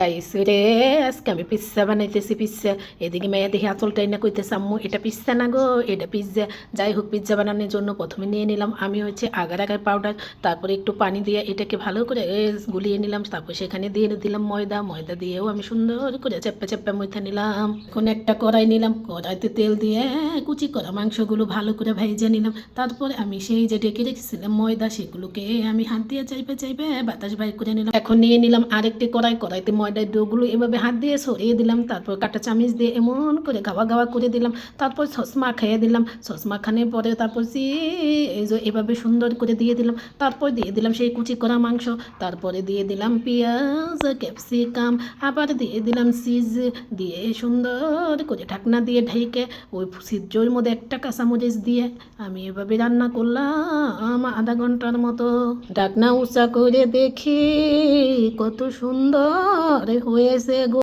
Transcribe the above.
Guys রে, আজকে আমি পিৎজা বানাইতেছি। পিৎজা এদিকে মেয়ে দেখে আঁচলটাই না কইতেছে, আম্মু এটা পিৎজা না গো, এটা পিৎজা। যাই হোক, পিৎজা বানানোর জন্য প্রথমে নিয়ে নিলাম আমি হচ্ছে আগার আগার পাউডার, তারপরে একটু পানি দিয়ে এটাকে ভালো করে গুলিয়ে নিলাম। তারপর সেখানে দিয়ে দিলাম ময়দা। ময়দা দিয়েও আমি সুন্দর করে চেপ্পা চেপ্পা মধ্যে নিলাম। এখন একটা কড়াই নিলাম, কড়াইতে তেল দিয়ে কুচি করা মাংসগুলো ভালো করে ভেজে নিলাম। তারপরে আমি সেই যে ডেকে রেখেছিলাম ময়দা, সেগুলোকে আমি হাত দিয়ে চাইপে চাইপে বাতাস বাইর করে নিলাম। এখন নিয়ে নিলাম আরেকটি কড়াইতে ময়দার ডোগুলো এভাবে হাত দিয়ে সরিয়ে দিলাম। তারপর কাঁটা চামিচ দিয়ে এমন করে গাওয়া গাওয়া করে দিলাম। তারপর সস মাখিয়ে দিলাম। সস মাখানোর পরে তারপর এই যে এভাবে সুন্দর করে দিয়ে দিলাম। তারপর দিয়ে দিলাম সেই কুচি করা মাংস। তারপরে দিয়ে দিলাম পেঁয়াজ, ক্যাপসিকাম, আবার দিয়ে দিলাম চিজ। দিয়ে সুন্দর করে ঢাকনা দিয়ে ঢেকে ওই সিদ্ধর মধ্যে একটা কাঁচামরিচ দিয়ে আমি এভাবে রান্না করলাম আধা ঘন্টার মতো। ঢাকনা উঁচা করে দেখি কত সুন্দর হয়েছে গো।